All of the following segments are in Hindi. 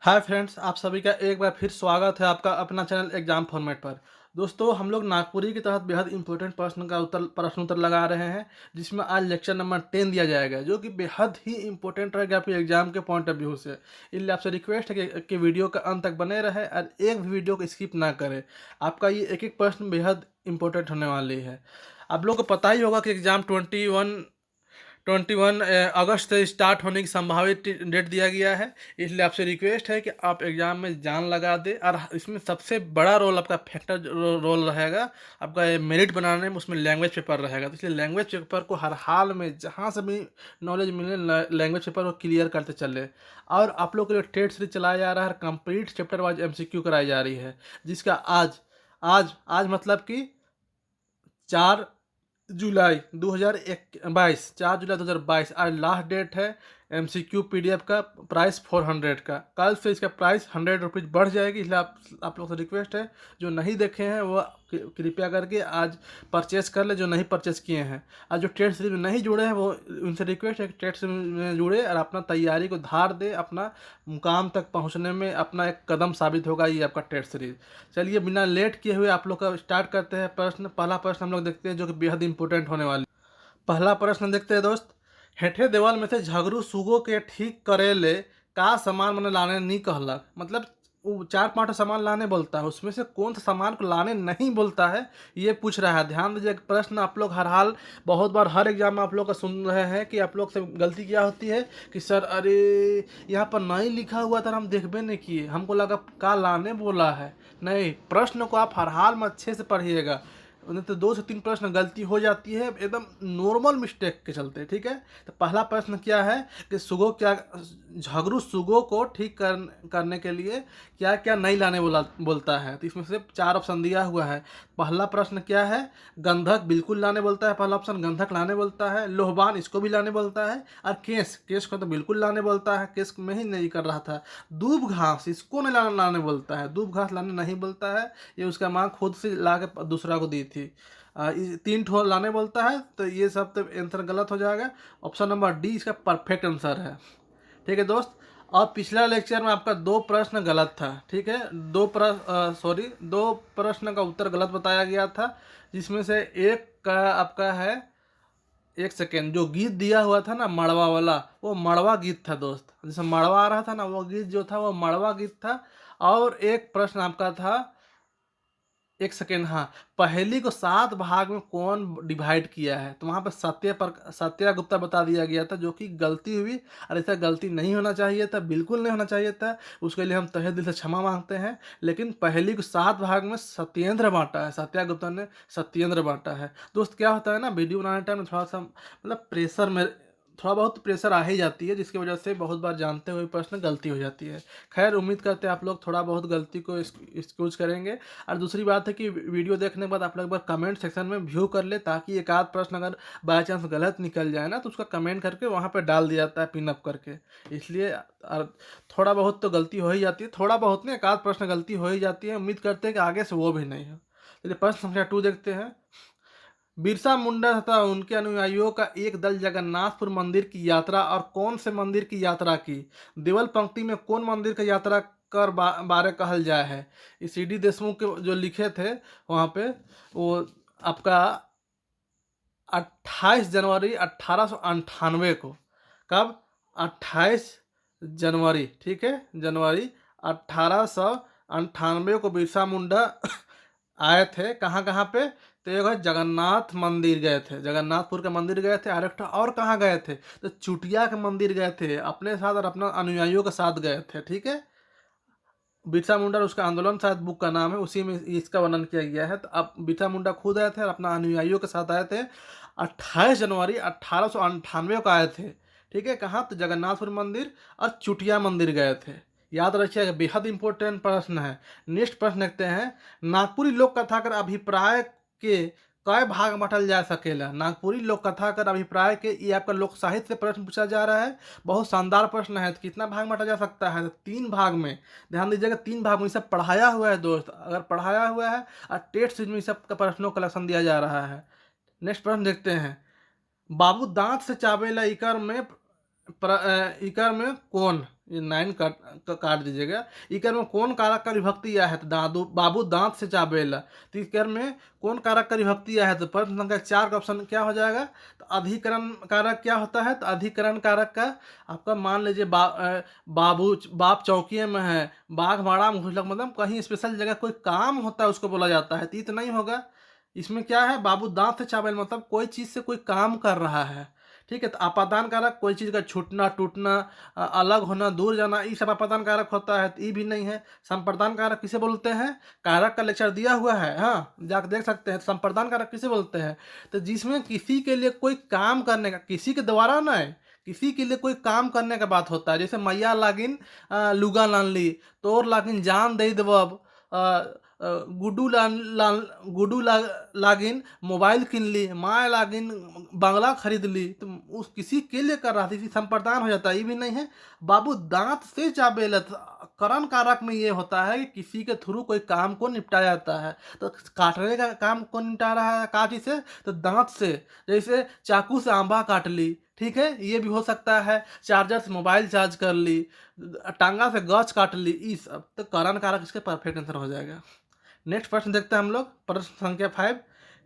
हाय फ्रेंड्स, आप सभी का एक बार फिर स्वागत है आपका अपना चैनल एग्जाम फॉर्मेट पर। दोस्तों, हम लोग नागपुरी के तहत बेहद इंपॉर्टेंट प्रश्न उत्तर लगा रहे हैं, जिसमें आज लेक्चर नंबर 10 दिया जाएगा, जो कि बेहद ही इंपॉर्टेंट रहेगा आपके एग्जाम के पॉइंट ऑफ व्यू से। इसलिए आपसे रिक्वेस्ट है कि वीडियो का अंत तक बने रहे और एक भी वीडियो को स्किप ना करें। आपका ये एक एक प्रश्न बेहद इंपॉर्टेंट होने वाली है। आप लोग को पता ही होगा कि एग्जाम 21 अगस्त से स्टार्ट होने की संभावित डेट दिया गया है। इसलिए आपसे रिक्वेस्ट है कि आप एग्ज़ाम में जान लगा दें, और इसमें सबसे बड़ा रोल आपका फैक्टर रोल रहेगा आपका मेरिट बनाने में, उसमें लैंग्वेज पेपर रहेगा। तो इसलिए लैंग्वेज पेपर को हर हाल में जहाँ से भी नॉलेज मिले लैंग्वेज पेपर को क्लियर करते चले। और आप लोग के लिए टेस्ट सीरीज चलाया जा रहा है, कंप्लीट चैप्टर वाइज MCQ कराई जा रही है, जिसका आज आज आज मतलब कि 4 जुलाई 2022, 4 जुलाई 2022 आज लास्ट डेट है। MCQ PDF का प्राइस 400 का, कल से इसका प्राइस 100 रुपीज़ बढ़ जाएगी। इसलिए आप लोग से रिक्वेस्ट है, जो नहीं देखे हैं वो कृपया करके आज परचेस कर ले, जो नहीं परचेस किए हैं। आज जो ट्रेड सीरीज में नहीं जुड़े हैं वो उनसे रिक्वेस्ट है कि ट्रेड सीरीज में जुड़े और अपना तैयारी को धार दे, अपना मुकाम तक पहुंचने में अपना एक कदम साबित होगा ये आपका ट्रेड सीरीज। चलिए बिना लेट किए हुए आप लोग का स्टार्ट करते हैं। पहला प्रश्न हम लोग देखते हैं, जो कि बेहद इंपॉर्टेंट होने वाली। पहला प्रश्न देखते हैं दोस्त। हेठे देवल में से झगड़ू सुगो के ठीक करेले का सामान मैंने लाने नहीं कहला, मतलब वो 4-5 सामान लाने बोलता है, उसमें से कौन सा सामान को लाने नहीं बोलता है, ये पूछ रहा है। ध्यान दीजिए, प्रश्न आप लोग हर हाल बहुत बार हर एग्जाम में आप लोग का सुन रहे हैं कि आप लोग से गलती क्या होती है कि सर अरे यहाँ पर नहीं लिखा हुआ था, हम देखबे नहीं किए, हमको लगा का लाने बोला है। नहीं, प्रश्न को आप हर हाल में अच्छे से पढ़िएगा, नहीं तो 2 से 3 प्रश्न गलती हो जाती है एकदम नॉर्मल मिस्टेक के चलते। ठीक है, तो पहला प्रश्न क्या है कि झगड़ू सुगो को ठीक करने के लिए क्या क्या नहीं लाने बोलता है। तो इसमें से 4 ऑप्शन दिया हुआ है। पहला प्रश्न क्या है, गंधक बिल्कुल लाने बोलता है, पहला ऑप्शन गंधक लाने बोलता है। लोहबान इसको भी लाने बोलता है, और केस को तो बिल्कुल लाने बोलता है, केस में ही नहीं कर रहा था। दूब घास इसको नहीं लाने बोलता है, दूब घास लाने नहीं बोलता है, ये उसका माँ खुद से ला के दूसरा को दी थी। 3 ठो लाने बोलता है, तो ये सब तो आंसर गलत हो जाएगा। ऑप्शन नंबर डी इसका परफेक्ट आंसर है। ठीक है दोस्त, और पिछला लेक्चर में आपका 2 प्रश्न गलत था। ठीक है, 2 प्रश्न का उत्तर गलत बताया गया था, जिसमें से एक का आपका है, एक सेकेंड, जो गीत दिया हुआ था ना मड़वा वाला, वो मड़वा गीत था दोस्त। जैसे मड़वा आ रहा था ना, वो गीत जो था वो मड़वा गीत था। और एक प्रश्न आपका था, एक सेकेंड, हाँ, पहेली को 7 भाग में कौन डिवाइड किया है, तो वहाँ पर सत्या गुप्ता बता दिया गया था, जो कि गलती हुई। और ऐसा गलती नहीं होना चाहिए था, बिल्कुल नहीं होना चाहिए था। उसके लिए हम तहे दिल से क्षमा मांगते हैं। लेकिन पहेली को 7 भाग में सत्येंद्र बांटा है, सत्या गुप्ता ने सत्येंद्र बांटा है। दोस्त, क्या होता है ना, वीडियो बनाने टाइम में थोड़ा सा मतलब प्रेशर में थोड़ा बहुत प्रेशर आ ही जाती है, जिसकी वजह से बहुत बार जानते हुए प्रश्न गलती हो जाती है। खैर, उम्मीद करते हैं आप लोग थोड़ा बहुत गलती को एक्सक्यूज करेंगे। और दूसरी बात है कि वीडियो देखने के बाद आप लोग एक बार कमेंट सेक्शन में व्यू कर ले, ताकि एक आध प्रश्न अगर बाय चांस गलत निकल जाए ना, तो उसका कमेंट करके वहाँ पर डाल दिया जाता है पिन अप करके। इसलिए थोड़ा बहुत तो गलती हो ही जाती है, थोड़ा बहुत नहीं, एक आध प्रश्न गलती हो ही जाती है। उम्मीद करते हैं कि आगे से वो भी नहीं हो। चलिए प्रश्न संख्या 2 देखते हैं। बिरसा मुंडा तथा उनके अनुयायियों का एक दल जगन्नाथपुर मंदिर की यात्रा, और कौन से मंदिर की यात्रा की, देवल पंक्ति में कौन मंदिर की यात्रा कर बारे कहल जाए है। ये CD देशमुख के जो लिखे थे वहाँ पे, वो आपका 28 जनवरी 1898 को। कब? 28 जनवरी, ठीक है, जनवरी 1898 को बिरसा मुंडा आए थे। कहाँ कहाँ पे? तो एक है जगन्नाथ मंदिर गए थे, जगन्नाथपुर के मंदिर गए थे। और कहाँ गए थे? तो चुटिया के मंदिर गए थे, अपने साथ और अपना अनुयायियों के साथ गए थे। ठीक है, बिरसा मुंडा और उसका आंदोलन शायद बुक का नाम है, उसी में इसका वर्णन किया गया है। तो अब बिरसा मुंडा खुद आए थे और अपना अनुयायियों के साथ आए थे। 28 जनवरी 1898 को आए थे। ठीक है, कहाँ? तो जगन्नाथपुर मंदिर और चुटिया मंदिर गए थे। याद रखिएगा, बेहद इंपॉर्टेंट प्रश्न है। नेक्स्ट प्रश्न देखते हैं। नागपुरी लोक कथा कर अभिप्राय के कई भाग बांटल जा सकेला। नागपुरी लोक कथा कर अभिप्राय के, ये आपका लोक साहित्य से प्रश्न पूछा जा रहा है। बहुत शानदार प्रश्न है। तो कितना भाग बांटा जा सकता है? तो 3 भाग में। ध्यान दीजिएगा, 3 भाग में। सब पढ़ाया हुआ है दोस्त, अगर पढ़ाया हुआ है, और टेस्ट सीरीज में सब का प्रश्नों का कलेक्शन दिया जा रहा है। नेक्स्ट प्रश्न देखते हैं। बाबू दांत से चावेला इकर में इकर में कौन, ये 9 काट दीजिएगा। इकर में कौन कारक का विभक्ति या है, तो दादू बाबू दांत से चाबेला। तो इकर में कौन कारक का विभक्ति या है, तो प्रश्न संख्या 4 का ऑप्शन क्या हो जाएगा। तो अधिकरण कारक क्या होता है, तो अधिकरण कारक का आपका मान लीजिए बाप चौकी में है, बाघ माड़ा में घुसलक, मतलब कहीं स्पेशल जगह कोई काम होता है उसको बोला जाता है, तो ये तो नहीं होगा। इसमें क्या है, बाबू दांत से चावल, मतलब कोई चीज़ से कोई काम कर रहा है। ठीक है, तो आपादान कारक कोई चीज़ का छूटना टूटना, अलग होना दूर जाना, ये सब आपादान कारक होता है, तो ये भी नहीं है। संप्रदान कारक किसे बोलते हैं, कारक का लेक्चर दिया हुआ है, हाँ जाकर देख सकते हैं। संप्रदान कारक किसे बोलते हैं, तो जिसमें किसी के लिए कोई काम करने का, किसी के द्वारा नहीं, किसी के लिए कोई काम करने का बात होता है। जैसे मैया लागिन लुगा लान ली, तोर लागिन जान दे देवब, गुड्डू लागिन मोबाइल किन ली, माँ लागिन बंगला खरीद ली, तो उस किसी के लिए कर रहा था, इसी संप्रदान हो जाता है, ये भी नहीं है। बाबू दांत से चाबेलत, करण कारक में ये होता है कि किसी के थ्रू कोई काम को निपटाया जाता है। तो काटने का काम कौन निपटा रहा है, काटी से, तो दांत से। जैसे चाकू से आंबा काट ली, ठीक है, ये भी हो सकता है। चार्जर से मोबाइल चार्ज कर ली, टांगा से गच काट ली, ये सब तो करण कारक इसके परफेक्ट आंसर हो जाएगा। नेक्स्ट प्रश्न देखते हैं हम लोग, प्रश्न संख्या 5।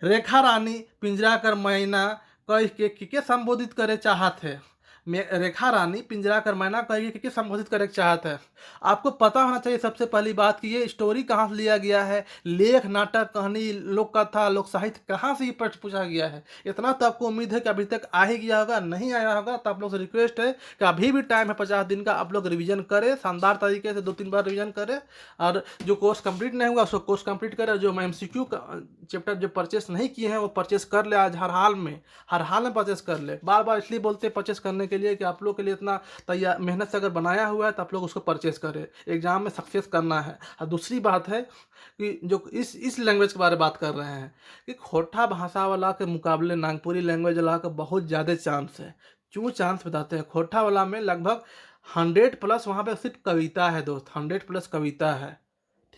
रेखा रानी पिंजरा कर मैना कह के संबोधित करे चाहत है। रेखा रानी पिंजरा कर मैना कह के संबोधित करे चाहत है। आपको पता होना चाहिए सबसे पहली बात कि ये स्टोरी कहाँ से लिया गया है, लेख नाटक कहानी लोक कथा लोक साहित्य कहाँ से ये प्रश्न पूछा गया है। इतना तो आपको उम्मीद है कि अभी तक आ ही गया होगा, नहीं आया होगा तो आप लोग से रिक्वेस्ट है कि अभी भी टाइम है 50 दिन का, आप लोग रिवीजन करें शानदार तरीके से, 2-3 बार रिवीजन करें। और जो कोर्स कंप्लीट नहीं हुआ उसको कोर्स कंप्लीट करें, जो MCQ का चैप्टर जो परचेस नहीं किए हैं वो परचेस कर ले, आज हर हाल में परचेस कर ले। बार बार इसलिए बोलते हैं परचेस करने के लिए कि आप लोग के लिए इतना तैयार मेहनत से अगर बनाया हुआ है तो आप लोग उसको परचेस करें, एग्जाम में सक्सेस करना है। और दूसरी बात है कि जो इस लैंग्वेज के बारे में बात कर रहे हैं कि खोटा भाषा वाला के मुकाबले नागपुरी लैंग्वेज वाला का बहुत ज़्यादा चांस है। क्यों चांस बताते हैं, खोटा वाला में लगभग 100+ वहाँ पे सिर्फ कविता है दोस्त, 100+ कविता है।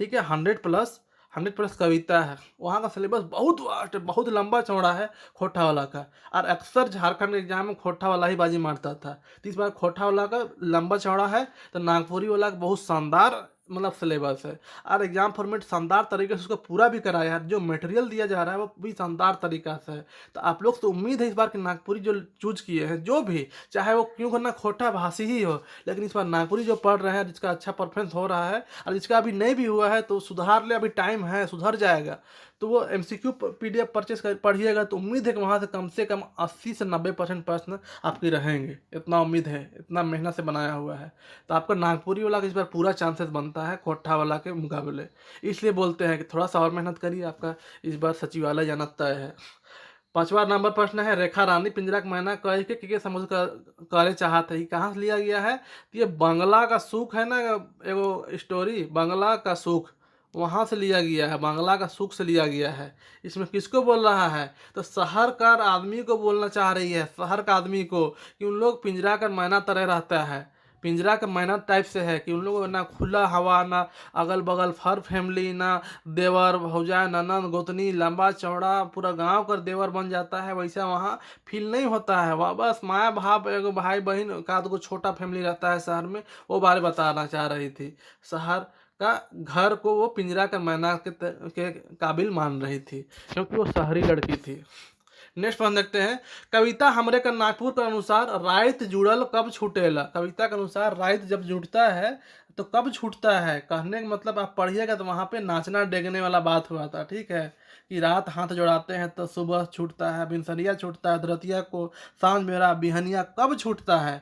ठीक है, 100+ कविता है। वहाँ का सिलेबस बहुत वास्ट है, बहुत लंबा चौड़ा है खोटा वाला का। और अक्सर झारखंड एग्जाम में खोटा वाला ही बाजी मारता था, तो इस बार खोटा वाला का लंबा चौड़ा है, तो नागपुरी वाला का बहुत शानदार मतलब सिलेबस है। और एग्जाम फॉर्मेट शानदार तरीके से उसको पूरा भी कराया है, जो मटेरियल दिया जा रहा है वो भी शानदार तरीका से है। तो आप लोग से उम्मीद है इस बार कि नागपुरी जो चूज किए हैं, जो भी चाहे वो क्यों करना खोटा भाषी ही हो, लेकिन इस बार नागपुरी जो पढ़ रहे हैं, जिसका अच्छा परफॉर्मेंस हो रहा है और जिसका अभी नहीं भी हुआ है तो सुधार ले, अभी टाइम है, सुधर जाएगा। तो वो MCQ PDF परचेस कर पढ़िएगा, तो उम्मीद है कि वहाँ से कम 80 से 90% प्रश्न आपके रहेंगे, इतना उम्मीद है, इतना मेहनत से बनाया हुआ है। तो आपका नागपुरी वाला का इस बार पूरा चांसेस बनता है खोटा वाला के मुकाबले। इसलिए बोलते हैं कि थोड़ा सा और मेहनत करिए, आपका इस बार सचिवालय जाना तय है। 5वां नंबर प्रश्न है, रेखा रानी पिंजरा का मैना कह के समझ करे चाहत है, ये कहाँ से लिया गया है। तो ये बंगला का सुख है ना, एगो स्टोरी बंगला का सुख, वहाँ से लिया गया है, बांग्ला का सुख से लिया गया है। इसमें किसको बोल रहा है, तो शहर का आदमी को बोलना चाह रही है, शहर का आदमी को, कि उन लोग पिंजरा का मैना तरह रहता है, पिंजरा का मैना टाइप से है कि उन लोगों को ना खुला हवा, ना अगल बगल फर फैमिली, ना देवर भौजा ननद गोतनी, लंबा चौड़ा पूरा गांव कर देवर बन जाता है, वैसा वहाँ फील नहीं होता है। वहाँ बस माँ बाप एगो भाई बहन का दो छोटा फैमिली रहता है शहर में, वो बारे बताना चाह रही थी। शहर का घर को वो पिंजरा का मैना के काबिल मान रही थी, क्योंकि वो शहरी लड़की थी। नेक्स्ट वन देखते हैं, कविता हमरे का नागपुर के अनुसार राइत जुड़ल कब छूटेला। कविता के अनुसार राइत जब जुड़ता है तो कब छूटता है, कहने का मतलब आप पढ़िएगा तो वहाँ पे नाचना डेगने वाला बात हुआ था। ठीक है, कि रात हाथ जोड़ाते हैं तो सुबह छूटता है, भिनसरिया छूटता है धरतिया को, सांझ मेरा बिहनिया कब छूटता है,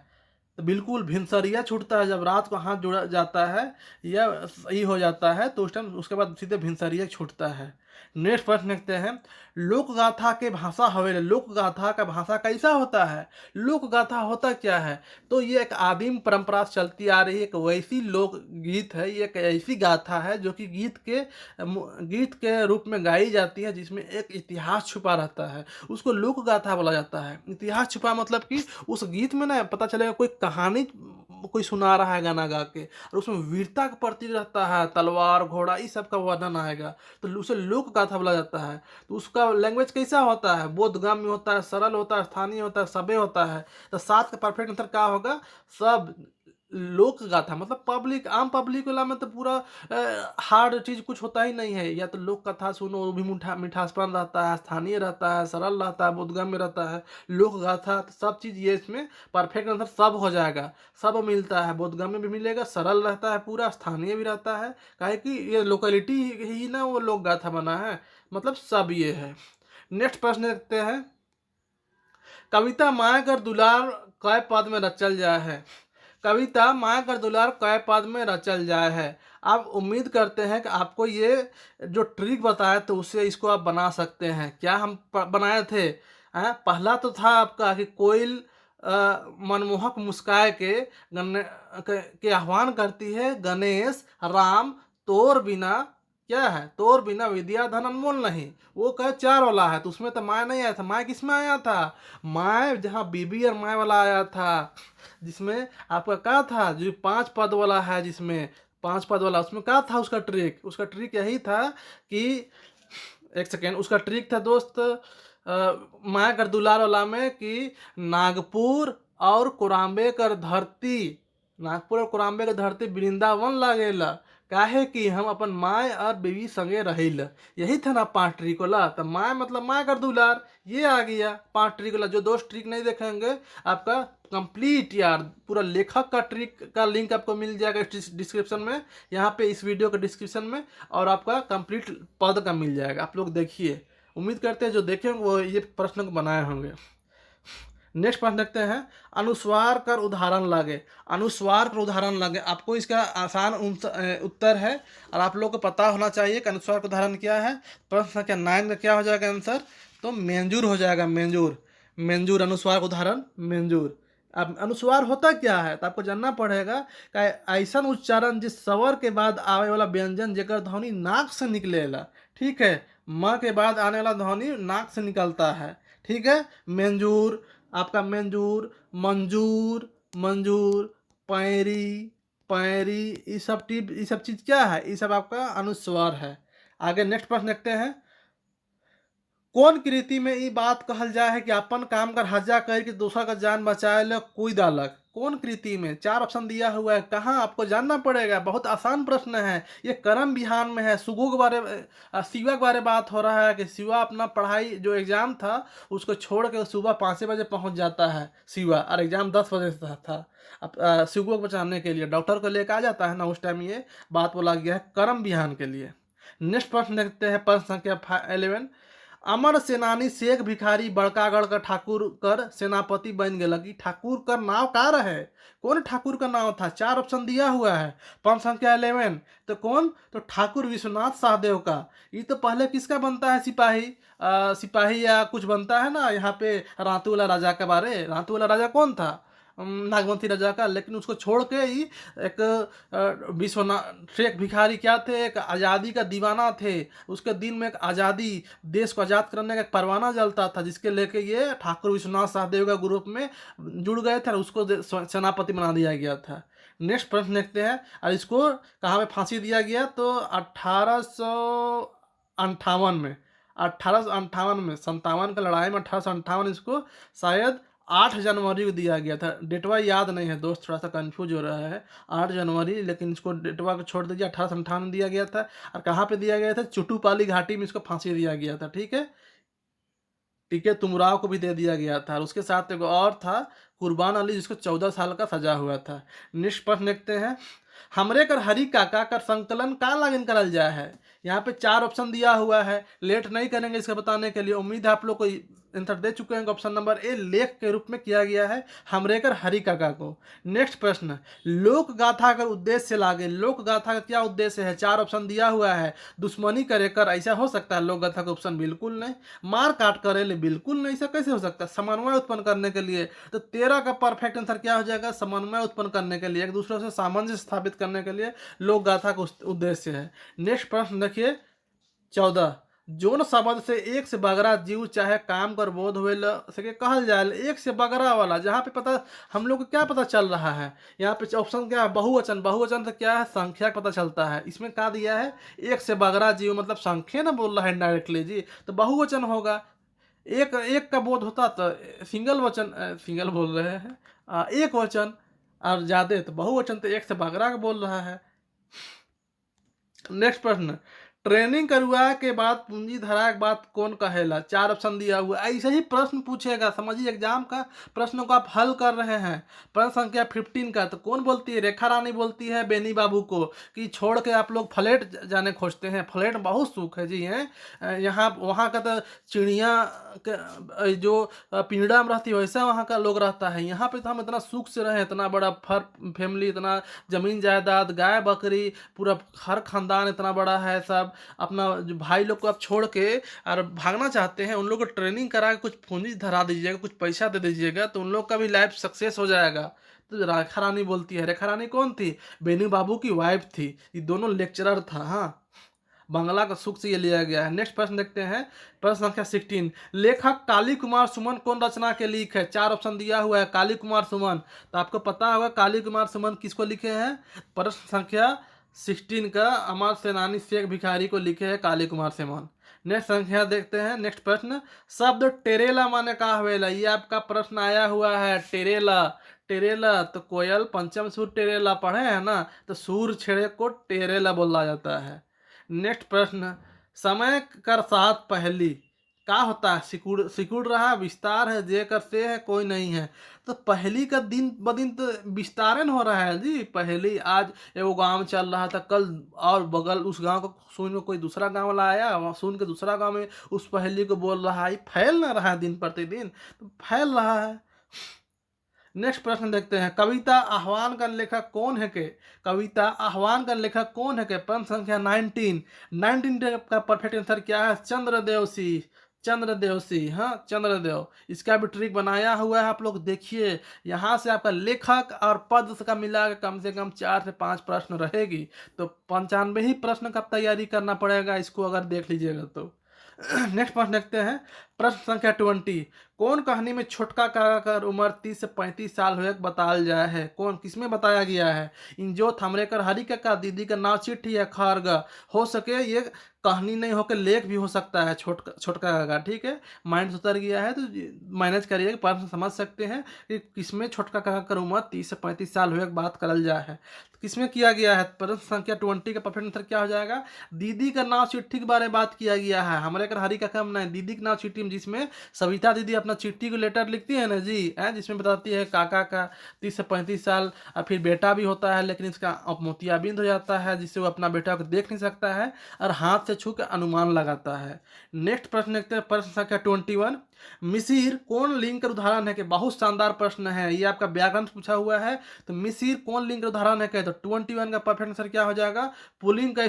तो बिल्कुल भिनसरिया छूटता है जब रात को हाथ जोड़ा जाता है या सही हो जाता है, तो उस टाइम उसके बाद सीधे भिनसरिया छूटता है। नेक्स्ट प्रश्न देखते हैं, लोक गाथा के भाषा हवेले। लोक गाथा का भाषा कैसा होता है, लोक गाथा होता क्या है, तो ये एक आदिम परंपरा से चलती आ रही है, एक वैसी लोक गीत है, ये एक ऐसी गाथा है जो कि गीत के रूप में गाई जाती है, जिसमें एक इतिहास छुपा रहता है, उसको लोक गाथा बोला जाता है। इतिहास छुपा मतलब कि उस गीत में ना पता चलेगा कोई कहानी कोई सुना रहा है गाना गा के, और उसमें वीरता का प्रतीक रहता है, तलवार घोड़ा इस सब का वर्णन आएगा, तो उसे लोक लोक गाथा बोला जाता है। तो उसका लैंग्वेज कैसा होता है, बोधगम्य होता है, सरल होता है, स्थानीय होता है, सभ्य होता है। तो 7 का परफेक्ट आंसर क्या होगा, सब। लोक गाथा मतलब पब्लिक, आम पब्लिक वाला में तो पूरा हार्ड चीज कुछ होता ही नहीं है। या तो लोक कथा सुनो, वो भी मिठासपन रहता है, स्थानीय रहता है, सरल रहता है, बोधगम्य रहता है। लोक गाथा तो सब चीज ये इसमें परफेक्ट आंसर सब हो जाएगा। सब मिलता है, बोधगम्य भी मिलेगा, सरल रहता है, पूरा स्थानीय भी रहता है। काहे कि ये लोकेलिटी ही ना वो लोक गाथा बना है, मतलब सब ये है। नेक्स्ट प्रश्न देखते हैं, कविता माया कर दुलार कै पद में रचल जाए है। कविता माया कर दुलार कै पद में रचल जाए है। आप उम्मीद करते हैं कि आपको ये जो ट्रिक बताया तो उससे इसको आप बना सकते हैं। क्या हम बनाए थे, पहला तो था आपका कि कोयल मनमोहक मुस्काए के आह्वान करती है, गणेश राम तोर बिना क्या है, तोर बिना विद्या धन अनमोल नहीं। वो कहे 4 वाला है, तो उसमें तो माय नहीं आया था। माय किस में आया था, माय जहाँ बीबी और माय वाला आया था, जिसमें आपका क्या था, जो 5 पद वाला है, जिसमें 5 पद वाला, उसमें क्या था उसका ट्रिक, उसका ट्रिक यही था कि, एक सेकेंड, उसका ट्रिक था दोस्त माया कर दुलार वाला में कि नागपुर और कोराम्बे कर धरती, नागपुर और कोराम्बे कर धरती वृंदावन लागेला, काहे कि हम अपन माय और बीवी संगे रहिल। यही था ना 5 ट्रिक वाला। तो माय मतलब माया कर दुलार, ये आ गया 5 ट्रिक वाला। जो 2 ट्रिक नहीं देखेंगे, आपका कंप्लीट यार पूरा लेखक का ट्रिक का लिंक आपको मिल जाएगा डिस्क्रिप्शन में, यहाँ पे इस वीडियो के डिस्क्रिप्शन में, और आपका कंप्लीट पद का मिल जाएगा। आप लोग देखिए, उम्मीद करते हैं जो देखेंगे वो ये प्रश्न को बनाए होंगे। नेक्स्ट प्रश्न देखते हैं, अनुस्वार कर उदाहरण लागे। अनुस्वार कर उदाहरण लागे, आपको इसका आसान उत्तर है और आप लोग को पता होना चाहिए कि अनुस्वार का उदाहरण क्या है। प्रश्न संख्या 9 का क्या हो जाएगा आंसर, तो मेंजूर हो जाएगा, मेंजूर। मेंजूर अनुस्वार का उदाहरण मेंजूर। अब अनुस्वार होता क्या है तो आपको जानना पड़ेगा कि ऐसा उच्चारण जिस स्वर के बाद आवे वाला व्यंजन जेकर ध्वनि नाक से निकलेला। ठीक है, म के बाद आने वाला ध्वनि नाक से निकलता है। ठीक है, मेंजूर, आपका मेंजूर, मंजूर, मंजूर, पैरी, पैरी, ये सब चीज क्या है, ये सब आपका अनुस्वार है। आगे नेक्स्ट प्रश्न देखते हैं, कौन कृति में ये बात कहल जाए है कि अपन काम कर हजा कर के दूसरा का जान बचाए ले कोई दालक। कौन कृति में, 4 ऑप्शन दिया हुआ है, कहाँ आपको जानना पड़ेगा। बहुत आसान प्रश्न है, ये करम विहान में है। सुगु के बारे शिवा के बारे बात हो रहा है कि शिवा अपना पढ़ाई जो एग्जाम था उसको छोड़ के सुबह 5 बजे पहुंच जाता है शिवा, और एग्जाम 10 बजे से था। अब शिवु को बचाने के लिए डॉक्टर को लेकर आ जाता है ना, उस टाइम ये बात बोला गया है करम विहान के लिए। नेक्स्ट प्रश्न देखते हैं, प्रश्न संख्या 11, अमर सेनानी शेख भिखारी बड़कागढ़ का ठाकुर कर सेनापति बन गया कि ठाकुर का नाव का रहे, कौन ठाकुर का नाव था। 4 ऑप्शन दिया हुआ है। प्रश्न संख्या 11, तो कौन, तो ठाकुर विश्वनाथ शाहदेव का। ये तो पहले किसका बनता है, सिपाही, सिपाही या कुछ बनता है ना यहाँ पे, रातू वाला राजा के बारे। रातू वाला राजा कौन था, नागवंशी राजा का। लेकिन उसको छोड़ के ही एक विश्वनाथ शेख भिखारी क्या थे, एक आज़ादी का दीवाना थे। उसके दिन में एक आज़ादी, देश को आज़ाद करने का एक परवाना जलता था, जिसके लेके ये ठाकुर विश्वनाथ शाहदेव का ग्रुप में जुड़ गए थे और उसको सेनापति बना दिया गया था। नेक्स्ट प्रश्न देखते हैं, और इसको कहाँ पे फांसी दिया गया, तो 1858 में, 1858 में, 57 का लड़ाई में 1858 इसको शायद 8 जनवरी को दिया गया था। डेटवा याद नहीं है दोस्त, थोड़ा सा कंफ्यूज हो रहा है, 8 जनवरी, लेकिन इसको डेटवा को छोड़ दीजिए, 1858 दिया गया था। और कहाँ पे दिया गया था, चुटूपाली घाटी में इसको फांसी दिया गया था। ठीक है, टीके तुमराव को भी दे दिया गया था, और उसके साथ एक और था कुर्बान अली, जिसको 14 साल का सजा हुआ था। नेक्स्ट प्रश्न देखते हैं, हमरे कर हरी काका कर संकलन का लागन करल जाए है। यहाँ पे 4 ऑप्शन दिया हुआ है, लेट नहीं करेंगे इसका बताने के लिए। उम्मीद है आप लोग को आंसर दे चुके हैं। ऑप्शन नंबर ए लेख के रूप में किया गया है हमरेकर हरि काका को। नेक्स्ट प्रश्न, लोक गाथा का उद्देश्य से लागे। लोक गाथा का क्या उद्देश्य है, 4 ऑप्शन दिया हुआ है। दुश्मनी करे कर, ऐसा हो सकता है लोक गाथा का ऑप्शन, बिल्कुल नहीं। मार काट करे ले, बिल्कुल नहीं, ऐसा कैसे हो सकता है। समन्वय उत्पन्न करने के लिए, तो 13 का परफेक्ट आंसर क्या हो जाएगा, समन्वय उत्पन्न करने के लिए, एक दूसरे से सामंजस्य स्थापित करने के लिए लोक गाथा का उद्देश्य है। नेक्स्ट प्रश्न देखिए 14, जोन शब्द से एक से बगरा जीव चाहे काम कर बोध हुए सके कहल जाए, एक से बगरा वाला जहाँ पे पता हम लोग को क्या पता चल रहा है, यहाँ पे ऑप्शन क्या है, बहुवचन। बहुवचन से क्या है, संख्या का पता चलता है। इसमें क्या दिया है, एक से बगरा जीव मतलब संख्या ना बोल रहा है डायरेक्टली जी, तो बहुवचन होगा। एक एक का बोध होता तो सिंगल वचन, सिंगल बोल रहे हैं, एक वचन। और ज्यादा तो बहुवचन, तो एक से बगरा का बोल रहा है। नेक्स्ट प्रश्न, ट्रेनिंग करवा के बाद पूंजी धरा के बाद कौन कहेला। 4 ऑप्शन दिया हुआ है। ऐसे ही प्रश्न पूछेगा, समझिए एग्जाम का प्रश्नों को आप हल कर रहे हैं। प्रश्न संख्या 15 का, तो कौन बोलती है, रेखा रानी बोलती है बेनी बाबू को कि छोड़ के आप लोग फ्लैट जाने खोजते हैं। फ्लैट बहुत सुख है जी, हैं यहाँ वहाँ का तो चिड़िया जो पिंजड़ा में रहती है वैसा वहाँ का लोग रहता है। यहाँ पे तो हम इतना सुख से रहे, इतना बड़ा फैमिली, इतना जमीन जायदाद, गाय बकरी, पूरा हर खानदान इतना बड़ा है। सब अपना जो भाई लोग को आप छोड़ के और भागना चाहते हैं, उन लोग को ट्रेनिंग करा के कुछ पूंजी धरा दीजिएगा, कुछ पैसा दे दीजिएगा, तो उन लोग का भी लाइफ सक्सेस हो जाएगा। तो रेखा रानी बोलती है। रेखा रानी कौन थी, बेनी बाबू की वाइफ थी। ये दोनों लेक्चरर था। हाँ, बंगला का सुख से ये लिया गया है। नेक्स्ट प्रश्न देखते हैं, प्रश्न संख्या 16, लेखक काली कुमार सुमन कौन रचना के लिख है। 4 ऑप्शन दिया हुआ है, काली कुमार सुमन। तो आपको पता होगा काली कुमार सुमन किसको लिखे हैं। प्रश्न संख्या 16 का अमर सेनानी शेख भिखारी को लिखे हैं काली कुमार सुमन। नेक्स्ट संख्या देखते हैं, नेक्स्ट प्रश्न, शब्द टेरेला माने का हवेला। ये आपका प्रश्न आया हुआ है, टेरेला। टेरेला तो कोयल पंचम सुर टेरेला पढ़े हैं ना, तो सूर छेड़े को टेरेला बोला जाता है। नेक्स्ट प्रश्न, समय कर साथ पहली का होता है। सिकुड़ सिकुड़ रहा, विस्तार है, जे कर से है, कोई नहीं है। तो पहली का दिन ब दिन तो विस्तारन हो रहा है जी। पहली आज एगो गांव चल रहा था, कल और बगल उस गांव को सुन के कोई दूसरा गांव वाला आया, वहाँ सुन के दूसरा गांव में उस पहली को बोल रहा है। फैल ना रहा है दिन प्रतिदिन, तो फैल रहा है। नेक्स्ट प्रश्न देखते हैं, कविता आह्वान का लेखक कौन है के। कविता आह्वान का लेखक कौन है के। प्रश्न संख्या 19। 19 का परफेक्ट आंसर क्या है, चंद्रदेव सिंह। चंद्रदेव सिंह, हाँ चंद्रदेव। इसका भी ट्रिक बनाया हुआ है, आप लोग देखिए। यहाँ से आपका लेखक और पद का मिला के कम से कम 4 से 5 प्रश्न रहेगी। तो 95 ही प्रश्न का तैयारी करना पड़ेगा इसको, अगर देख लीजिएगा तो। नेक्स्ट प्रश्न देखते हैं, प्रश्न संख्या 20, कौन कहानी में छोटका काका का उम्र 30 से 35 साल हुए बताल जाए है। कौन किसमें बताया गया है। इंजो थामरेकर हरी काका, दीदी का नाव चिट्ठी या खारगा। हो सके ये कहानी नहीं होकर लेख भी हो सकता है, छोटका छोटका काका। ठीक है, माइंड से उतर गया है तो मैनेज करिए, प्रश्न समझ सकते हैं कि किसमें छोटका काका का उम्र 30 से 35 साल हुए बात करल जाए है। तो किसमें किया गया है। प्रश्न संख्या 20 का परफेक्ट आंसर क्या हो जाएगा, दीदी का नाव चिट्ठी के बारे में बात किया गया है। हमारे कर हरी काका में नहीं, दीदी के नाव चिट्ठी में, जिसमें सविता दीदी अपना चिट्ठी को लेटर लिखती है ना जी, है जिसमें बताती है काका का 30 से 35 साल, और फिर बेटा भी होता है लेकिन इसका मोतियाबिंद हो जाता है, जिससे वो अपना बेटा को देख नहीं सकता है और हाथ से छू के अनुमान लगाता है। नेक्स्ट प्रश्न देखते हैं, प्रश्न संख्या 21, मिसिर कौन लिंग का उदाहरण है। कि बहुत शानदार प्रश्न है ये, आपका व्याकरण से पूछा हुआ है। तो मिसिर कौन लिंग का उदाहरण है क्या, तो 21 का परफेक्ट आंसर क्या हो जाएगा, पुल्लिंग का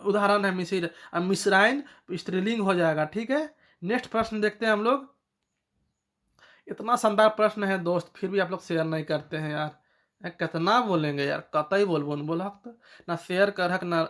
उदाहरण है मिसिर, और मिसराइन स्त्रीलिंग हो जाएगा। ठीक है, नेक्स्ट प्रश्न देखते हैं हम लोग। इतना शानदार प्रश्न है दोस्त, फिर भी आप लोग शेयर नहीं करते हैं यार। कितना बोलेंगे यार, कतई बोलबो न बोल हक, ना शेयर कर हक, ना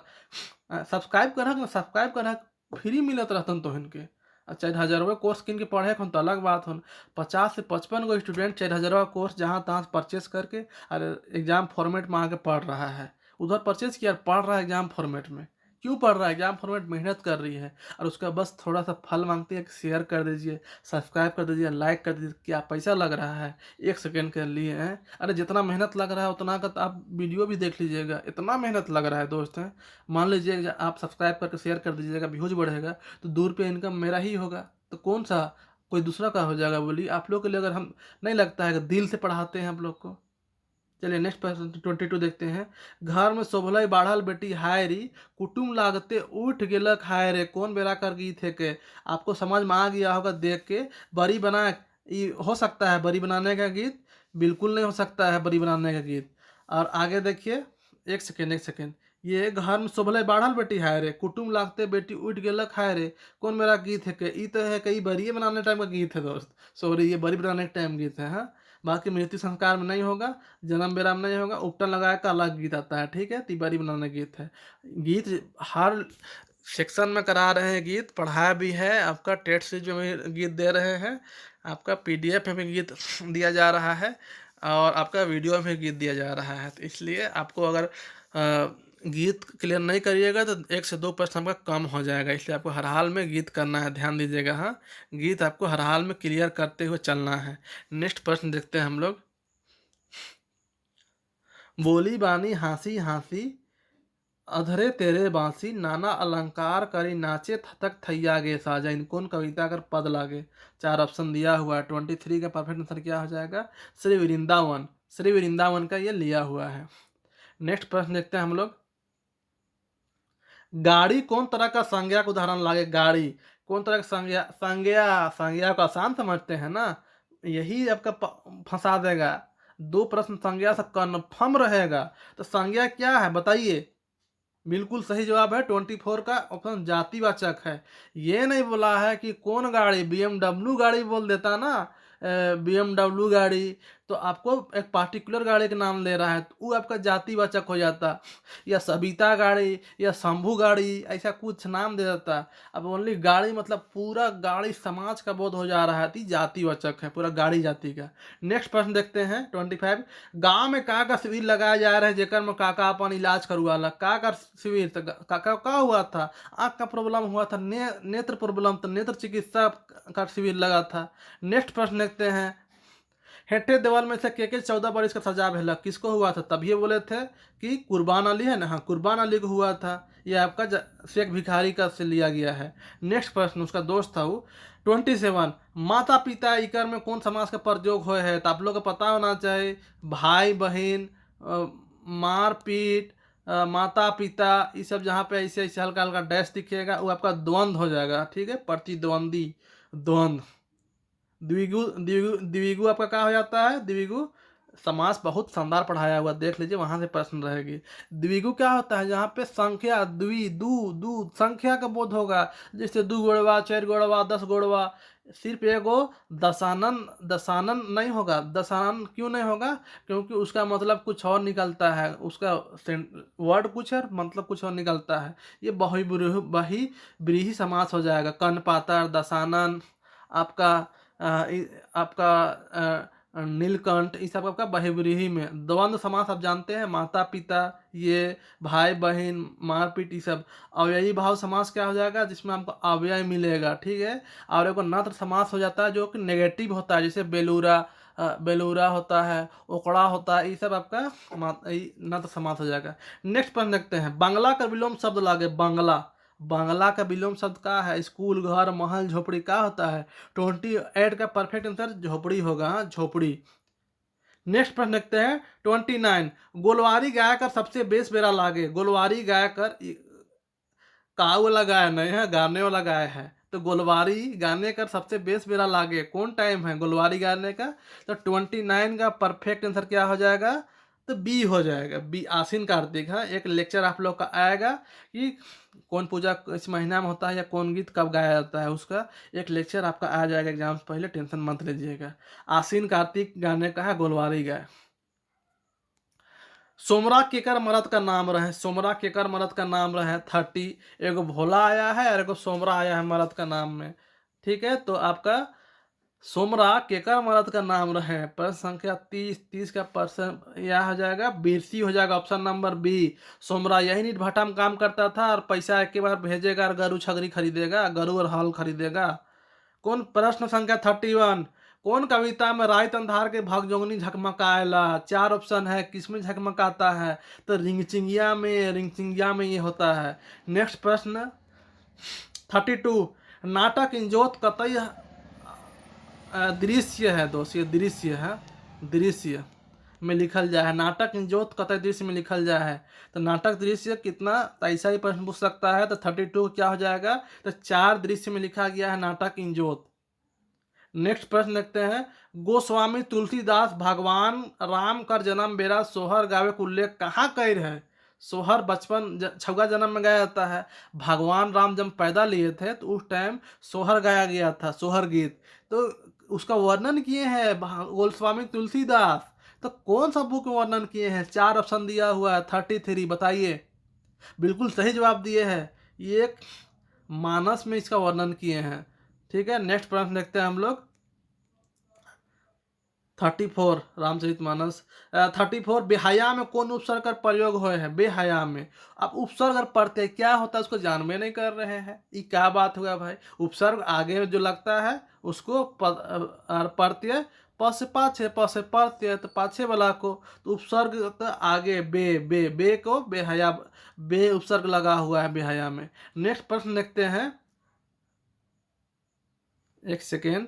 सब्सक्राइब कर हक, ना सब्सक्राइब कर हक। फ्री मिलत रहतन तो इनके। 4,000 कोर्स किन के पढ़े खन तो अलग बात हो। 50 से 55 गो स्टूडेंट 4,000 कोर्स जहाँ तहाँ परचेस करके और एग्जाम फॉर्मेट में आके पढ़ रहा है। उधर परचेस किया, पढ़ रहा है एग्जाम फॉर्मेट में। क्यों पढ़ रहा है, एग्जाम फॉर्मेट मेहनत कर रही है और उसका बस थोड़ा सा फल मांगती है कि शेयर कर दीजिए, सब्सक्राइब कर दीजिए, लाइक कर दीजिए। क्या पैसा लग रहा है 1 सेकेंड के लिए है। अरे जितना मेहनत लग रहा है उतना का तो आप वीडियो भी देख लीजिएगा, इतना मेहनत लग रहा है दोस्त है। मान लीजिए आप सब्सक्राइब करके शेयर कर दीजिएगा, व्यूज बढ़ेगा तो ₹2 इनकम मेरा ही होगा, तो कौन सा कोई दूसरा का हो जाएगा। बोलिए आप लोग के लिए, अगर हम नहीं लगता है कि दिल से पढ़ाते हैं आप लोग को। चलिए नेक्स्ट प्रश्न 22 देखते हैं, घर में शोभलई बाढ़ल बेटी हाय री, कुटुम लागते उठ गेलक हाय रे। कौन बेरा कर गीत है के, आपको समझ में आ गया होगा देख के। बड़ी बना, ये हो सकता है बड़ी बनाने का गीत, बिल्कुल नहीं हो सकता है बड़ी बनाने का गीत। और आगे देखिए, एक सेकेंड एक सेकेंड, ये घर में शोभलई बाढ़ल बेटी हाय रे, कुटुम लागते बेटी उठ गेलक हाय रे। कौन मेरा गीत है के, ई तो है कई बरिए बनाने टाइम का गीत है दोस्त। सॉरी, ये बड़ी बनाने के टाइम गीत है। हाँ, बाकी मृत्यु संस्कार में नहीं होगा, जन्म बेरा में नहीं होगा। उपटन लगाया का अलग गीत आता है। ठीक है, तिबारी बनाने गीत है। गीत हर सेक्शन में करा रहे हैं गीत, पढ़ाया भी है, आपका टेट सीरीज में भी गीत दे रहे हैं, आपका पीडीएफ में भी गीत दिया जा रहा है और आपका वीडियो में भी गीत दिया जा रहा है। तो इसलिए आपको अगर गीत क्लियर नहीं करिएगा तो 1 से 2% आपका कम हो जाएगा, इसलिए आपको हर हाल में गीत करना है, ध्यान दीजिएगा। हाँ, गीत आपको हर हाल में क्लियर करते हुए चलना है। नेक्स्ट प्रश्न देखते हैं हम लोग। बोली बानी हंसी हंसी अधरे तेरे बांसी, नाना अलंकार करी नाचे थतक थैया गे साजा। इन कौन कविता कर पद लागे? 4 ऑप्शन दिया हुआ है। 23 का परफेक्ट आंसर क्या हो जाएगा? श्री वृंदावन। श्री वृंदावन का ये लिया हुआ है। नेक्स्ट प्रश्न देखते हैं हम लोग। गाड़ी कौन तरह का संज्ञा का उदाहरण लागे? गाड़ी कौन तरह का संज्ञा? संज्ञा को आसान समझते हैं ना, यही आपका फंसा देगा। 2 प्रश्न संज्ञा से कन्फर्म रहेगा, तो संज्ञा क्या है बताइए? बिल्कुल सही जवाब है 24 का ऑप्शन जातिवाचक है। ये नहीं बोला है कि कौन गाड़ी, BMW गाड़ी बोल देता ना, BMW गाड़ी, तो आपको एक पार्टिकुलर गाड़ी का नाम ले रहा है तो वो आपका जातिवाचक हो जाता, या सबिता गाड़ी या शंभू गाड़ी, ऐसा कुछ नाम दे देता। अब ओनली गाड़ी मतलब पूरा गाड़ी समाज का बोध हो जा रहा है, तो जातिवाचक है, पूरा गाड़ी जाति का। नेक्स्ट प्रश्न देखते हैं 25। गांव में का शिविर लगाया जा रहा है जेकर में काका अपन इलाज करवाला? का शिविर तो का हुआ था? आँख का प्रॉब्लम हुआ था, नेत्र प्रॉब्लम, तो नेत्र चिकित्सा का शिविर लगा था। नेक्स्ट प्रश्न देखते हैं। हेठे देवाल में से के 14 बरिस का सजा भेला किसको हुआ था? तभी बोले थे कि कुर्बान अली है ना, हाँ कुर्बान अली को हुआ था। यह आपका शेख भिखारी का से लिया गया है। नेक्स्ट प्रश्न, उसका दोस्त था वो। 27। माता पिता इकर में कौन समास का प्रयोग हुए है? तो आप लोग को पता होना चाहिए। भाई बहन, मार पीट, माता पिता, ये सब जहाँ पे ऐसे ऐसे हल्का हल्का डैश दिखेगा वो आपका द्वंद्व हो जाएगा। ठीक है, प्रतिद्वंदी, द्वंद्व। द्विगु द्विगु द्विगु आपका क्या हो जाता है? द्विगु समास बहुत शानदार पढ़ाया हुआ, देख लीजिए, वहां से प्रश्न रहेगी। द्विगु क्या होता है? जहाँ पे संख्या द्वि दू दू संख्या का बोध होगा, जैसे 2 गोड़वा, 4 गोड़वा, 10 गोड़वा। सिर्फ एगो दशानन, दशानन नहीं होगा। दशानन क्यों नहीं होगा? क्योंकि उसका मतलब कुछ और निकलता है, उसका वर्ड कुछ है, मतलब कुछ और निकलता है। ये बहुब्रीहि समास हो जाएगा। कन पातर, दशानन, आपका आपका नीलकंठ, इस सब आपका बहुब्रीहि में। द्वंद्व समास आप जानते हैं, माता पिता, ये भाई बहन, मारपीट, ये सब। अव्ययी भाव समास क्या हो जाएगा? जिसमें आपको अव्यय मिलेगा। ठीक है, और एक नत्र समास हो जाता है जो कि नेगेटिव होता है, जैसे बेलूरा, बेलूरा होता है, ओकड़ा होता है, ये सब आपका नत्र समास हो जाएगा। नेक्स्ट प्रश्न देखते हैं। बांग्ला का विलोम शब्द लागे? बांग्ला, बांग्ला का विलोम शब्द का है? स्कूल, घर, महल, झोपड़ी का होता है? 28 का परफेक्ट आंसर झोपड़ी होगा। हाँ, झोपड़ी। नेक्स्ट प्रश्न देखते हैं 29। गोलवारी गाय कर सबसे बेस बेरा लागे? गोलवारी गाय कर काऊ वाला गाय नहीं है, गाने वाला गाय है। तो गोलवारी गाने का सबसे बेस बेरा लागे कौन टाइम है गोलवारी गाने का? तो 29 का परफेक्ट आंसर क्या हो जाएगा? तो बी हो जाएगा, बी, आसीन कार्तिक। है, एक लेक्चर आप लोग का आएगा कि कौन पूजा इस महीना में होता है या कौन गीत कब गाया जाता है, उसका एक लेक्चर आपका आ जाएगा एग्जाम से पहले, टेंशन मत लीजिएगा। आसीन कार्तिक गाने का है गोलवारी गाय। सोमरा केकर मरद का नाम रहे? सोमरा केकर मरद का नाम रहे? 30। एगो भोला आया है और एगो सोमरा आया है मरद का नाम में। ठीक है, तो आपका सोमरा केकर मरद का नाम रहे? प्रश्न संख्या 30। 30 का प्रश्न यह हो जाएगा, बिरसी हो जाएगा, ऑप्शन नंबर बी। सोमरा यही नीट भाटा में काम करता था और पैसा एक बार भेजेगा और गरु छगरी खरीदेगा, गरु और हल खरीदेगा। कौन? प्रश्न संख्या 31। कौन कविता में रात अंधार के भगजोगनी झकमकाएला? 4 ऑप्शन है, किसमें झकमकाता है? तो रिंगचिंगिया में, रिंगचिंगिया में ये होता है। नेक्स्ट प्रश्न 32। नाटक इंजोत कतई दृश्य है दोस्त, ये दृश्य है, दृश्य में लिखल जाए है। नाटक इंजोत कतई दृश्य में लिखल जाए है? तो नाटक दृश्य कितना, ऐसा ही प्रश्न पूछ सकता है। तो 32 क्या हो जाएगा? तो 4 दृश्य में लिखा गया है नाटक इंजोत। नेक्स्ट प्रश्न देखते हैं। गोस्वामी तुलसीदास भगवान राम कर जन्म बेरा सोहर गावे का उल्लेख कहाँ कर है? सोहर बचपन छुआ जन्म में गाया जाता है। भगवान राम जब पैदा लिए थे तो उस टाइम सोहर गाया गया था, सोहर गीत, तो उसका वर्णन किए हैं गोस्वामी तुलसीदास। तो कौन सा बुक में वर्णन किए हैं? 4 ऑप्शन दिया हुआ है। 33 बताइए। बिल्कुल सही जवाब दिए हैं, ये एक मानस में इसका वर्णन किए हैं। ठीक है, नेक्स्ट प्रश्न देखते हैं हम लोग। 34 रामचरितमानस। 34 बेहया में कौन उपसर्ग का प्रयोग हुए हैं? बेहया में। अब उपसर्ग अगर पढ़ते हैं क्या होता है उसको जानबे नहीं कर रहे हैं, ये क्या बात हुआ भाई? उपसर्ग आगे जो लगता है उसको पढ़ते हैं, प से पाछे, प से पढ़ते हैं तो पाछे वाला को, तो उपसर्ग तो आगे बे बे बे को बेहया, बे उपसर्ग लगा हुआ है बेहया में। नेक्स्ट प्रश्न देखते हैं, एक सेकेंड।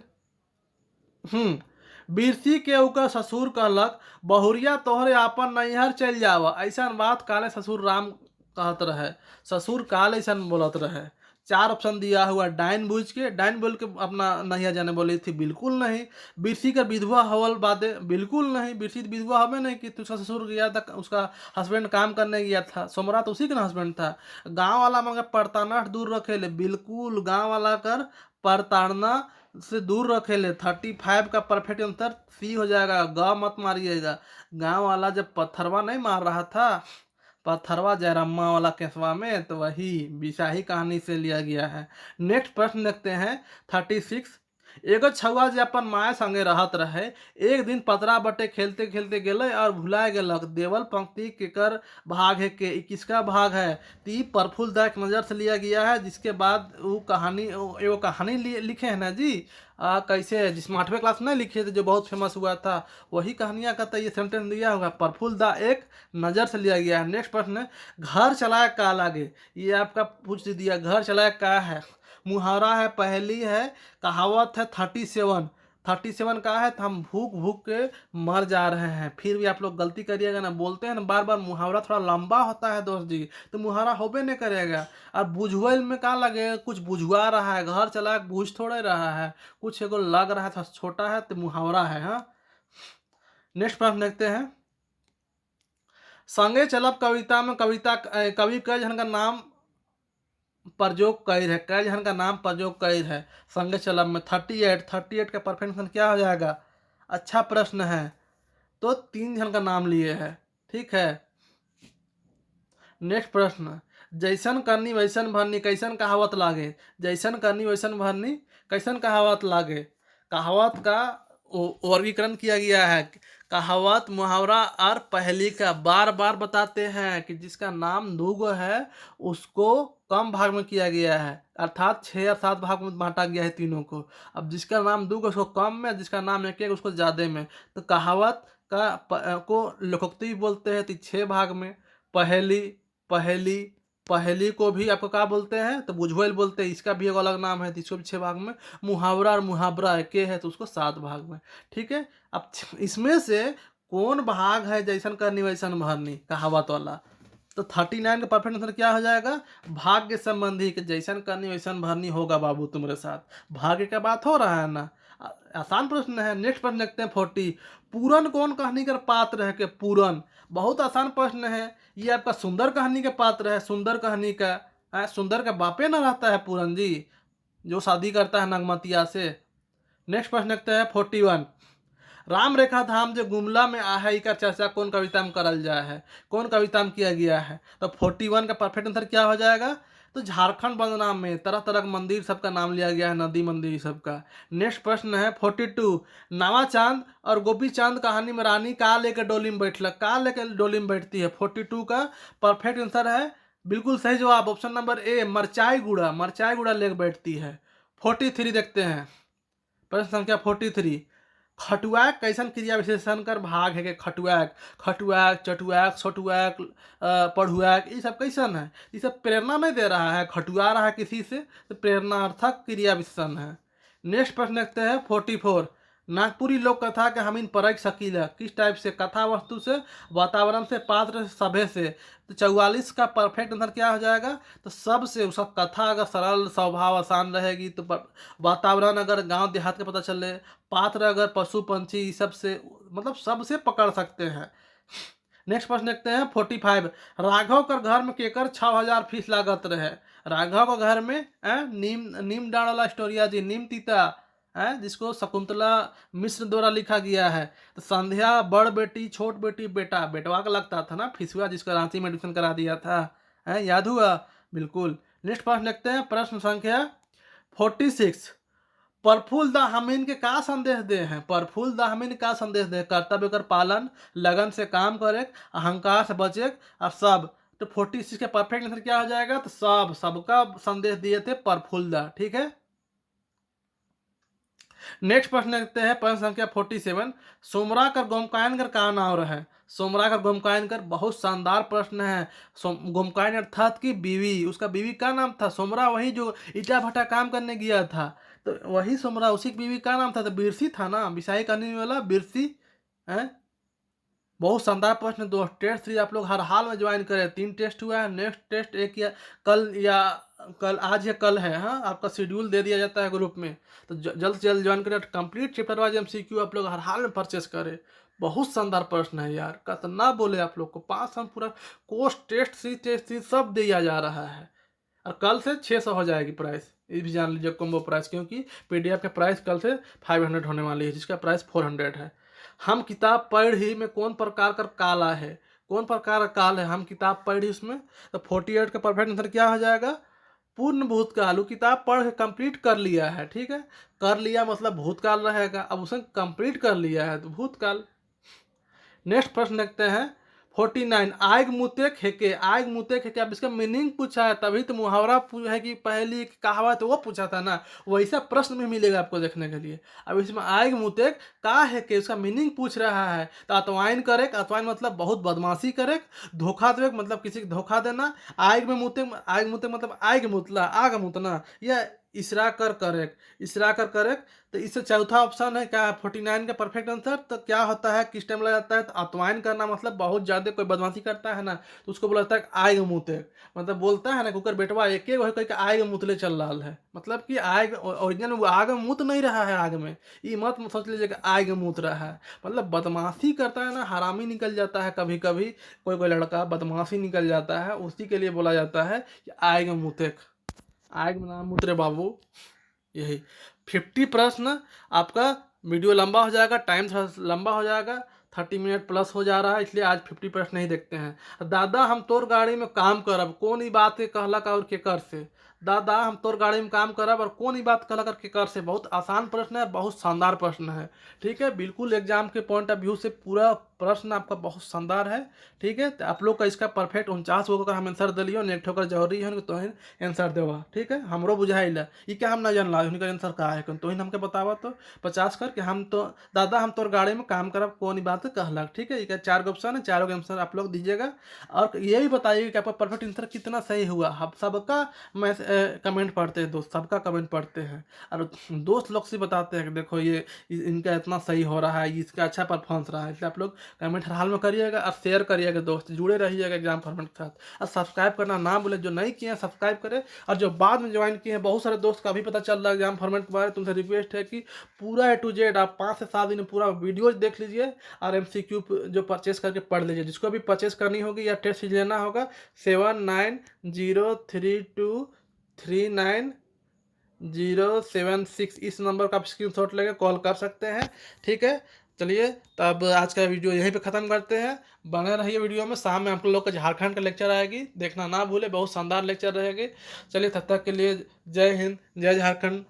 बिरसी के उकर ससुर कहलक बहुरिया तोहरे आपन नैहर चल जावा, ऐसा बात काले ससुर राम कहत रहे, ससुर काल ऐसा बोलत रहे। चार ऑप्शन दिया हुआ, डाइन बुझ के, डाइन बोल के अपना नैया जाने बोली थी, बिल्कुल नहीं। बिरसी का विधवा हवल बादे, बिल्कुल नहीं। बिरसी विधवा हमें नहीं कि उसका ससुर गया था, उसका हस्बैंड काम करने गया था, सोमरा तो उसी का हस्बैंड था। गांव वाला मगर पड़ताना दूर रखे ले, बिल्कुल गांव वाला कर पड़ताड़ना से दूर रखेले। 35 का परफेक्ट आंसर सी हो जाएगा, ग मत मारिएगा। गांव वाला जब पत्थरवा नहीं मार रहा था, पत्थरवा जयरामा वाला केसवा में, तो वही बिसाही कहानी से लिया गया है। नेक्स्ट प्रश्न देखते हैं 36। एगो छुआ जे अपन माय संगे रहत रहे, एक दिन पतरा बटे खेलते खेलते गेले और भुलाए गेलक। देवल पंक्ति केकर भाग है, के किसका भाग है? तो ये प्रफुल्लदायक नज़र से लिया गया है, जिसके बाद वो कहानी, एगो कहानी लिखे हैं ना जी, कैसे, जिसमें 8वें क्लास में लिखे थे जो बहुत फेमस हुआ था, वही कहानियाँ का तो ये सेंटेंस दिया होगा, प्रफुल्लदा एक नज़र से लिया गया है। नेक्स्ट प्रश्न है, घर चलाए का लागे, ये आपका पूछ दिया, घर चलाए का है? मुहावरा है, पहेली है, कहावत है। 37 का है, तो हम भूख भूख के मर जा रहे हैं। फिर भी आप लोग गलती करिएगा ना, बोलते हैं ना बार बार मुहावरा थोड़ा लंबा होता है दोस्त जी, तो मुहावरा होबे नहीं करेगा। और बुझुएल में क्या लगे, कुछ बुझवा रहा है, घर चला बुझ थोड़े रहा है, कुछ एगो लग रहा था छोटा है, तो मुहावरा है। हाँ, नेक्स्ट प्रश्न देखते हैं। संगे चलब कविता में कविता कवि कई जन का नाम प्रयोग कैर है, कई जन का नाम प्रयोग कैर है संगे चलब में? 38 का परफेक्ट आंसर क्या हो जाएगा? अच्छा प्रश्न है, तो 3 जन का नाम लिए है। ठीक है, नेक्स्ट प्रश्न, जैसन करनी वैसन भरनी कैसन कहावत लागे? जैसन करनी वैसन भरनी कैसन कहावत लागे? कहावत का वर्गीकरण किया गया है। कहावत, मुहावरा और पहेली का बार बार बताते हैं कि जिसका नाम दुगो है उसको कम भाग में किया गया है, अर्थात 6 या 7 भाग में बांटा गया है तीनों को। अब जिसका नाम दुगो उसको कम में, जिसका नाम एक है उसको ज़्यादा में। तो कहावत को लोकोक्ति बोलते हैं, तो 6 भाग में। पहेली पहेली पहेली को भी आपको क्या बोलते हैं? तो बुझवेल बोलते हैं, इसका भी एक अलग नाम है, तो इसको भी 6 भाग में। मुहावरा और मुहावरा एक है, तो उसको 7 भाग में। ठीक है, अब इसमें से कौन भाग है जैसन करनी वैसन भरनी कहावत वाला? तो 39 का परफेक्ट आंसर क्या हो जाएगा? भाग्य संबंधी, के जैसन करनी वैसन भरनी होगा बाबू तुम्हारे साथ। भाग्य का बात हो रहा है ना, आसान प्रश्न है। नेक्स्ट प्रश्न देखते हैं 40। पूरन कौन कहानी का पात्र है? के पूरन बहुत आसान प्रश्न है, ये आपका सुंदर कहानी के पात्र है। सुंदर कहानी का सुंदर का बापे ना रहता है पूरन जी, जो शादी करता है नगमतिया से। नेक्स्ट प्रश्न देखते हैं 41। राम रेखा धाम जो गुमला में आ है, इसका चर्चा कौन कविता में करल जाए है? कौन कविता में किया गया है? तो 41 का परफेक्ट आंसर क्या हो जाएगा? तो झारखंड बदनाम में तरह तरह के मंदिर सबका नाम लिया गया है, नदी मंदिर सबका। नेक्स्ट प्रश्न है 42। नावा चांद और गोपी चांद कहानी में रानी का लेकर डोली में बैठल, का लेकर डोली में बैठती है? 42 का परफेक्ट आंसर है बिल्कुल सही जवाब, ऑप्शन नंबर ए, मरचाई गुड़ा, मरचाई गुड़ा लेकर बैठती है। 43 देखते हैं, प्रश्न संख्या 43। खटुआक कैसन क्रिया विशेषण कर भाग है? के खटुआक, खटुआक, चटुआक, छोटुआक, पढ़ुआक, ये सब कैसन है? ये सब प्रेरणा नहीं दे रहा है, खटुआ रहा है किसी से, तो प्रेरणार्थक क्रिया विशेषण है। नेक्स्ट प्रश्न देखते हैं 44। नागपुरी लोक कथा के हमीन परख सकीला किस टाइप से? कथा वस्तु से, वातावरण से, पात्र से, सभ्य से। तो 44 का परफेक्ट आंसर क्या हो जाएगा? तो सबसे। उसका कथा अगर सरल स्वभाव आसान रहेगी तो वातावरण अगर गांव देहात के पता चले, पात्र अगर पशु पंछी, सब से, मतलब सबसे पकड़ सकते हैं। नेक्स्ट प्रश्न देखते हैं 45। राघव कर घर में केकर 6000 फीस लागत रहे? राघव का घर में नीम नीम डाँड़ वाला स्टोरिया जी, नीम तीता जिसको शकुंतला मिश्र द्वारा लिखा गया है। तो संध्या बड़ बेटी, छोट बेटी, बेटा, बेटवा का लगता था ना फिसुआ, जिसको रांची में एडमिशन करा दिया था, याद हुआ? बिल्कुल। नेक्स्ट प्रश्न देखते हैं, प्रश्न संख्या 46। प्रफुल्ल दाहमीन के का संदेश दे हैं? प्रफुल्ल दाहमीन का संदेश दे? कर्तव्य कर पालन, लगन से काम करे, अहंकार से बचे और सब। तो 46 का परफेक्ट आंसर क्या हो जाएगा? तो सब, सबका संदेश दिए थे प्रफुल्ल दा। ठीक है। नेक्स्ट प्रश्न देखते हैं, प्रश्न संख्या 47। सोमराकर गोमकायनकर का नाम रहे? सोमराकर गोमकायनकर, बहुत शानदार प्रश्न है। गोमकायन अर्थात की बीवी, उसका बीवी का नाम था सोमरा, वही जो ईटा भट्टा काम करने गया था, तो वही सोमरा, उसी की बीवी का नाम था, तो बिरसी था ना, बिसाई करने वाला बिरसी है। बहुत शानदार प्रश्न दोस्त। टेस्ट सीरीज आप लोग हर हाल में ज्वाइन करें। 3 टेस्ट हुआ है, नेक्स्ट टेस्ट एक या कल आज या कल है। हाँ, आपका शेड्यूल दे दिया जाता है ग्रुप में, तो जल्द से जल्द ज्वाइन करें। कंप्लीट चैप्टर वाइज MCQ आप लोग हर हाल में परचेस करें। बहुत शानदार प्रश्न है यार, कितना बोले आप लोग को। 5 हम पूरा कोर्स टेस्ट सीरीज सब दिया जा रहा है, और कल से 600 हो जाएगी प्राइस। ये भी जान लीजिए कॉम्बो प्राइस, क्योंकि PDF का प्राइस कल से 500 होने वाली है, जिसका प्राइस 400 है। हम किताब पढ़ ही में कौन प्रकार का काला है? कौन प्रकार का काल है? हम किताब पढ़ ही उसमें, तो 48 का परफेक्ट आंसर क्या हो जाएगा? पूर्ण भूतकाल। वो किताब पढ़ के कंप्लीट कर लिया है। ठीक है, कर लिया मतलब भूतकाल रहेगा, अब उसने कंप्लीट कर लिया है तो भूतकाल। नेक्स्ट प्रश्न देखते हैं, 49। आग मुते खेके, आग मुते खेके, अब इसका मीनिंग पूछा है, तभी तो मुहावरा है कि पहली कहावत वो पूछा था ना, वैसा प्रश्न भी मिलेगा आपको देखने के लिए। अब इसमें आग मुते का है कि उसका मीनिंग पूछ रहा है, तो अतवाइन करे, अतवाइन मतलब बहुत बदमाशी करे, धोखा दे मतलब किसी को धोखा देना, आग में मुते, आग मुते मतलब आग मुतला, आग मुतना, या इसरा कर करेक्ट, इसरा कर करेक्ट। तो इससे चौथा ऑप्शन है क्या? 49 का परफेक्ट आंसर। तो क्या होता है, किस टाइम लगा जाता है? तो अतवाइन करना मतलब बहुत ज़्यादा कोई बदमाशी करता है ना, तो उसको बोला जाता है आग मुते, मतलब बोलता है ना कुकर बेटवा एक एक वही आग मुतले चल रहा है, मतलब कि आग ओरिजिनल वो आग मुत नहीं रहा है आग में, ये मत सोच लीजिए कि आग मुत रहा है, मतलब बदमाशी करता है ना, हरामी निकल जाता है कभी कभी, कोई कोई लड़का बदमाशी निकल जाता है, उसी के लिए बोला जाता है कि आग मुते, आग में नाम मुतरे बाबू। यही 50 प्रश्न। आपका वीडियो लंबा हो जाएगा, टाइम थोड़ा लंबा हो जाएगा, 30 मिनट प्लस हो जा रहा है, इसलिए आज 50 प्रश्न नहीं देखते हैं। दादा हम तोर गाड़ी में काम करब, कौन ही बात के कहला का और केकर से? दादा हम तोर गाड़ी में काम करब और कौन ही बात कहला कर केकर से? बहुत आसान प्रश्न है, बहुत शानदार प्रश्न है। ठीक है, बिल्कुल एग्जाम के पॉइंट ऑफ व्यू से पूरा प्रश्न आपका बहुत शानदार है। ठीक है, तो आप लोग का इसका परफेक्ट 49 गो का हम आंसर दिलियो, नेक्स्ट होकर जरूरी है तो आंसर देवा। ठीक है, हमरो बुझाइल ये क्या हम ना जानला उनका आंसर का है, तो हमके बतावा तो 50 कर कि हम तो दादा हम तोर गाड़ी में काम करब कौन ही बात कहलक। ठीक है, ये 4 गो ऑप्शन है, चारों के आंसर आप लोग दीजिएगा, और ये भी बताइए कि आपका परफेक्ट आंसर कितना सही हुआ। हम सबका मैं कमेंट पढ़ते हैं दोस्त, सबका कमेंट पढ़ते हैं, और दोस्त लोग से बताते हैं कि देखो ये इनका इतना सही हो रहा है, इसका अच्छा परफॉर्मेंस रहा है, इसलिए आप लोग कमेंट हर हाल में करिएगा और शेयर करिएगा दोस्त, जुड़े रहिएगा एग्जाम फॉर्मेट के साथ, और सब्सक्राइब करना ना भूले, जो नहीं किए हैं सब्सक्राइब करें, और जो बाद में ज्वाइन किए हैं, बहुत सारे दोस्त का भी पता चल रहा है एग्जाम फॉर्मेट के बारे में, तुमसे रिक्वेस्ट है कि पूरा A to Z आप 5 से 7 दिन में पूरा वीडियो देख लीजिए, और MCQ जो परचेस करके पढ़ लीजिए। जिसको भी परचेस करनी होगी या टेस्ट सीरीज लेना होगा, 7903239076 इस नंबर का आप स्क्रीनशॉट लेकर कॉल कर सकते हैं। ठीक है, चलिए तब आज का वीडियो यहीं पे ख़त्म करते हैं। बने रहिए वीडियो में, शाम में आप लोग का झारखंड का लेक्चर आएगी, देखना ना भूले, बहुत शानदार लेक्चर रहेगी। चलिए तब तक के लिए जय हिंद, जय झारखंड।